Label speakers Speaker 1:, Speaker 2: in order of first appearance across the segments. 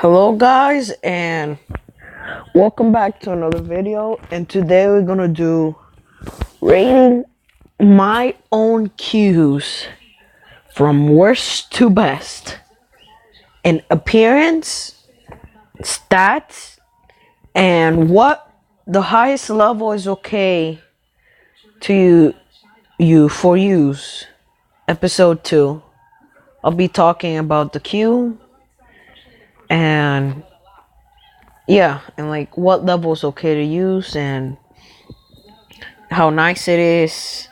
Speaker 1: Hello guys, and welcome back to another video. And today we're gonna do rating my own cues from worst to best in appearance, stats, and what the highest level is okay to you for use. Episode 2, I'll be talking about the cue and like what level is okay to use and how nice it is,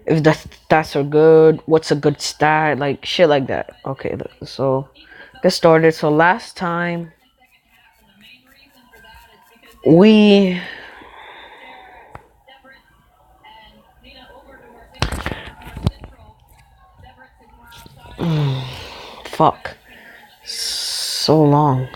Speaker 1: if the stats are good, what's a good stat, like shit like that. Okay, so get started. So last time we fuck so long.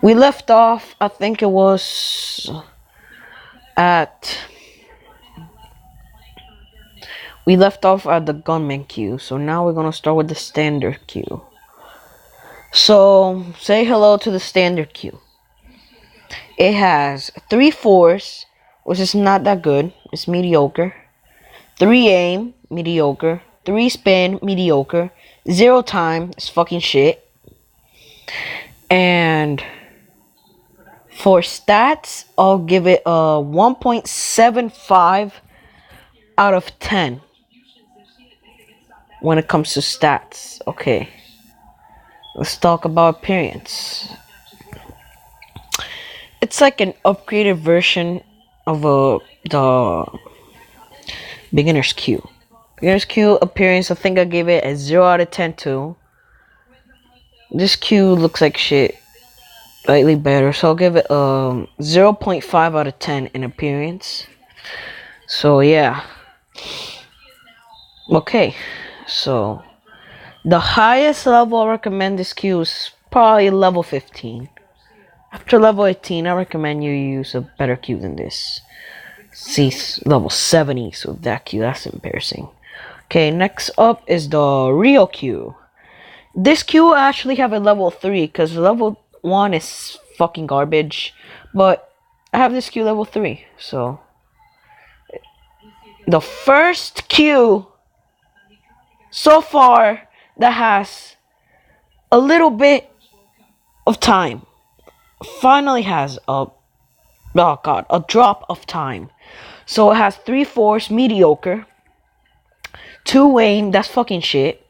Speaker 1: We left off, I think it was at the gunman queue. So now we're gonna start with the standard queue. So say hello to the standard queue. It has 3 fours, which is not that good. It's mediocre. 3 aim, mediocre. 3 spin, mediocre. 0 time is fucking shit. And for stats, I'll give it a 1.75 out of 10 when it comes to stats. Okay, let's talk about appearance. It's like an upgraded version of the beginner's cue. Beginner's cue appearance, I think I gave it a 0 out of 10 too. This cue looks like shit. Slightly better, so I'll give it 0.5 out of 10 in appearance. So yeah. Okay, so the highest level I recommend this cue is probably level 15. After level 18, I recommend you use a better cue than this. See, level 70, so that cue, that's embarrassing. Okay, next up is the Rio cue. This cue I actually have a level 3, because level 1 is fucking garbage. But I have this cue level 3, so the first cue so far that has a little bit of time finally has a drop of time. So it has 3 fours, mediocre. 2 aim, that's fucking shit.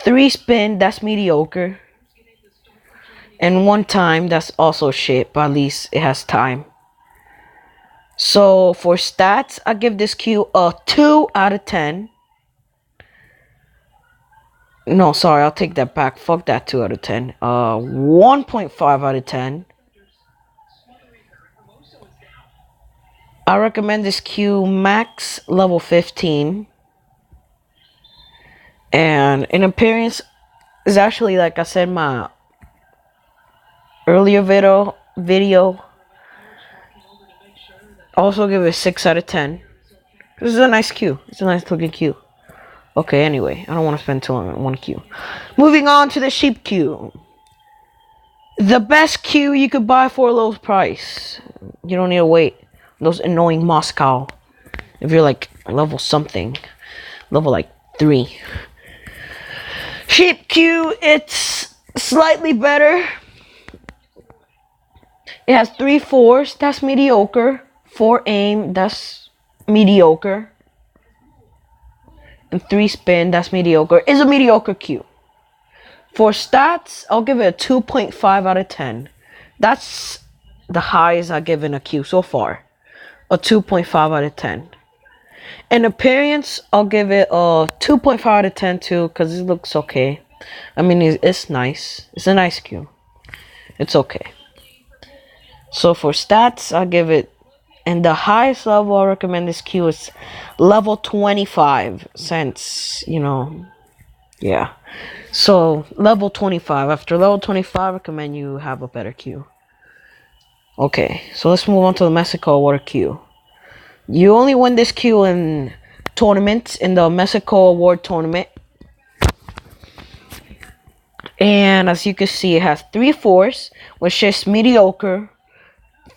Speaker 1: 3 spin, that's mediocre. And 1 time, that's also shit, but at least it has time. So for stats, I give this cue a 2 out of 10. No, sorry, I'll take that back. Fuck that 2 out of 10. 1.5 out of 10. I recommend this cue max level 15. And in appearance is actually, like I said, my earlier video. Also give it a 6 out of 10. This is a nice cue. It's a nice looking cue. Okay, anyway, I don't want to spend too long on one cue. Moving on to the sheep cue. The best cue you could buy for a low price. You don't need to wait. Those annoying Moscow. If you're like level something. Level like 3. Sheep cue, it's slightly better. It has 3 fours, that's mediocre. 4 aim, that's mediocre. And 3 spin, that's mediocre. It's a mediocre cue. For stats, I'll give it a 2.5 out of 10. That's the highest I've given a cue so far. A 2.5 out of 10. In appearance, I'll give it a 2.5 out of 10 too, because it looks okay. I mean, it's nice. It's a nice cue. It's okay. So for stats, I'll give it, and the highest level I recommend this cue is level 25, since, yeah. So level 25. After level 25, I recommend you have a better cue. Okay, so let's move on to the Mexico Award queue. You only win this queue in tournaments, in the Mexico Award tournament. And as you can see, it has 3 fours, which is mediocre.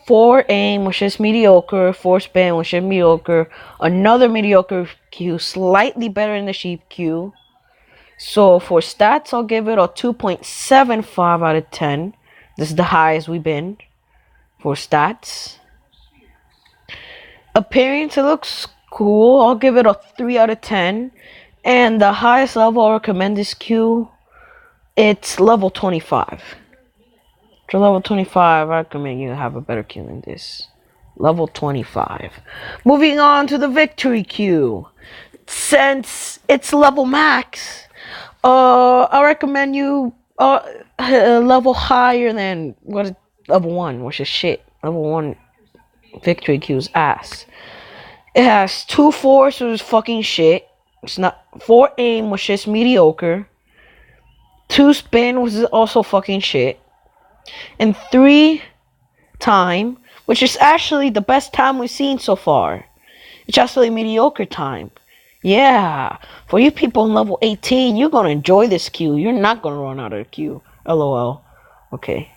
Speaker 1: 4 aim, which is mediocre. 4 spin, which is mediocre. Another mediocre Q, slightly better than the sheep Q. So for stats, I'll give it a 2.75 out of 10. This is the highest we've been for stats. Appearance, it looks cool. I'll give it a 3 out of 10. And the highest level I recommend this Q, it's level 25. To level 25, I recommend you have a better Q than this. Level 25. Moving on to the victory Q. Since it's level max, I recommend you level higher than level 1, which is shit. Level 1 victory Q's ass. It has 2 force, which is fucking shit. It's not 4 aim, which is mediocre. 2 spin, which is also fucking shit. And 3 time, which is actually the best time we've seen so far. It's actually mediocre time. Yeah, for you people in level 18, you're gonna enjoy this Q. You're not gonna run out of Q. LOL. Okay.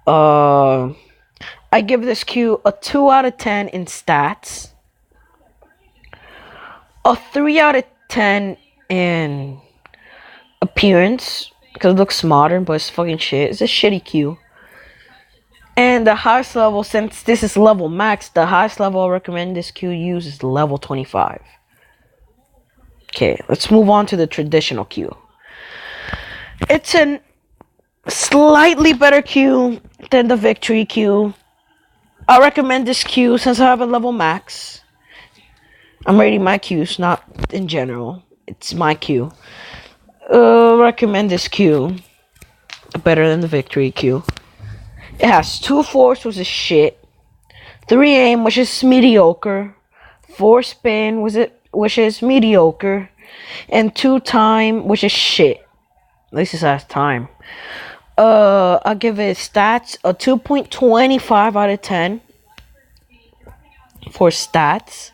Speaker 1: I give this Q a 2 out of 10 in stats. A 3 out of 10 in appearance. Because it looks modern, but it's fucking shit. It's a shitty Q. And the highest level, since this is level max, the highest level I recommend this Q use is level 25. Okay, let's move on to the traditional Q. It's a slightly better Q than the victory Q. I recommend this Q since I have a level max. I'm rating my Qs, not in general. It's my Q. Recommend this Q better than the victory Q. It has 2 force, which is shit. 3 aim, which is mediocre. 4 spin, which is mediocre. And 2 time, which is shit. At least it has time. I'll give it stats a 2.25 out of 10 for stats.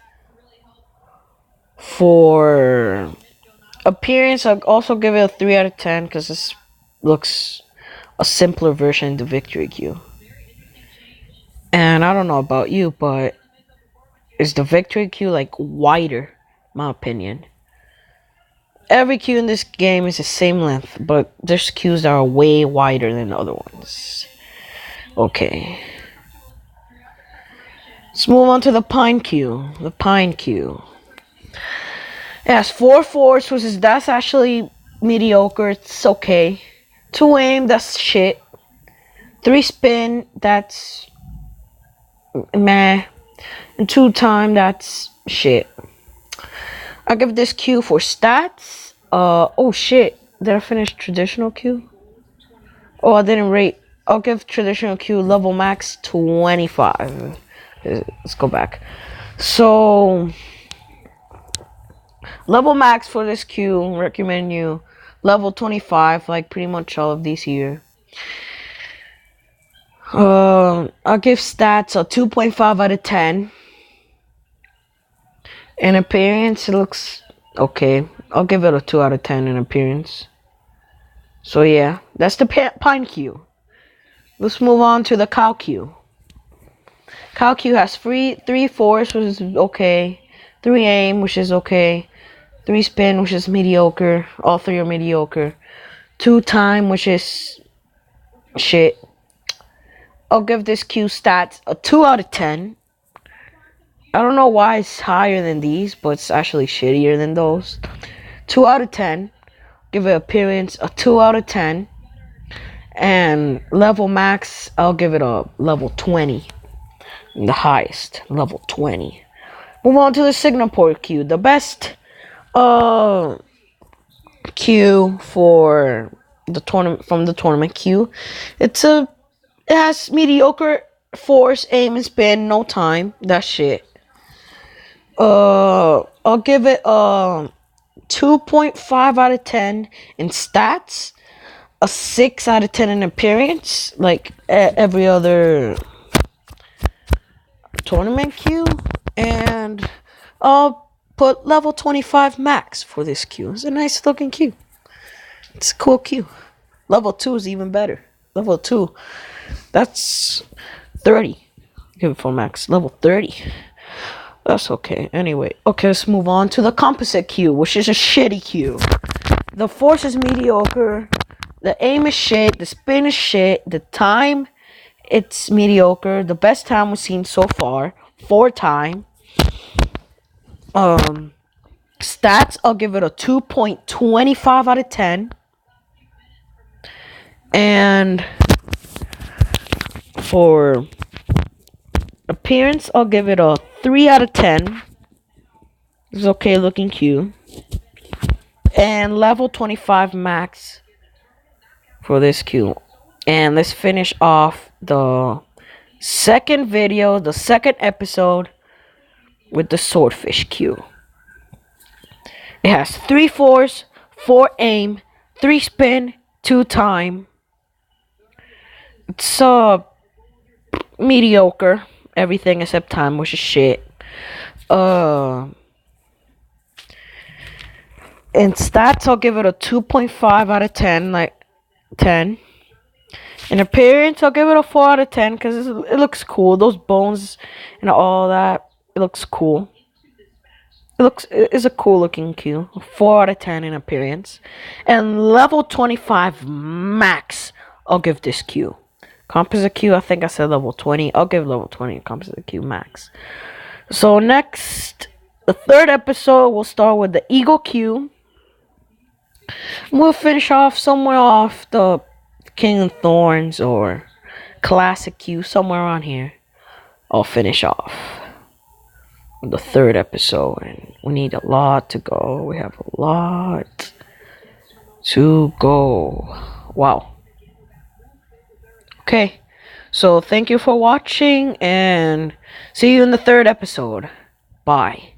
Speaker 1: For appearance, I'll also give it a 3 out of 10 because this looks a simpler version of the victory Q. And I don't know about you, but is the victory Q like wider? My opinion. Every Q in this game is the same length, but there's Qs that are way wider than other ones. Okay. Let's move on to the Pine Q. The Pine Q. It has 4 force, that's actually mediocre. It's okay. 2 aim, that's shit. 3 spin, that's meh. And 2 time, that's shit. I'll give this Q for stats. Oh shit. Did I finish traditional Q? Oh, I didn't rate. I'll give traditional Q level max 25. Let's go back. So, level max for this Q, recommend you level 25, like pretty much all of these here. I'll give stats a 2.5 out of 10. In appearance, it looks okay. I'll give it a 2 out of 10 in appearance. So yeah, that's the Pine Q. Let's move on to the Cow Q. Cow Q has 3 force, which is okay. 3 aim, which is okay. 3 spin, which is mediocre. All 3 are mediocre. 2 time, which is shit. I'll give this Q stats a 2 out of 10. I don't know why it's higher than these, but it's actually shittier than those. 2 out of 10. Give it appearance a 2 out of 10. And level max, I'll give it a level 20. The highest, level 20. Move on to the Singapore Q. The best Q for the tournament, from the tournament Q. It has mediocre force, aim, and spin, no time. That shit. I'll give it 2.5 out of 10 in stats, a 6 out of 10 in appearance, like every other tournament Q, and I'll put level 25 max for this Q. It's a nice looking Q. It's a cool Q. Level 2 is even better. Level 2. That's 30. Give it full max. Level 30. That's okay. Anyway, okay, let's move on to the composite Q, which is a shitty Q. The force is mediocre. The aim is shit. The spin is shit. The time, it's mediocre. The best time we've seen so far, 4 time. Stats, I'll give it a 2.25 out of 10. And for appearance, I'll give it a 3 out of 10. It's okay looking Q. And level 25 max for this Q. And let's finish off the second video, the second episode, with the swordfish Q. It has 3 force, 4 aim, 3 spin, 2 time. It's mediocre. Everything except time, which is shit. In stats, I'll give it a 2.5 out of 10, like 10. In appearance, I'll give it a 4 out of 10 because it looks cool. Those bones and all that, it looks cool. It's a cool looking Q. 4 out of 10 in appearance. And level 25 max, I'll give this Q. Composite Q, I think I said level 20. I'll give level 20 Composite Q max. So next, the third episode, we'll start with the Eagle Q. We'll finish off somewhere off the King of Thorns or Classic Q, somewhere around here. I'll finish off the third episode, and we need a lot to go. We have a lot to go. Wow. Okay, so thank you for watching, and see you in the third episode. Bye.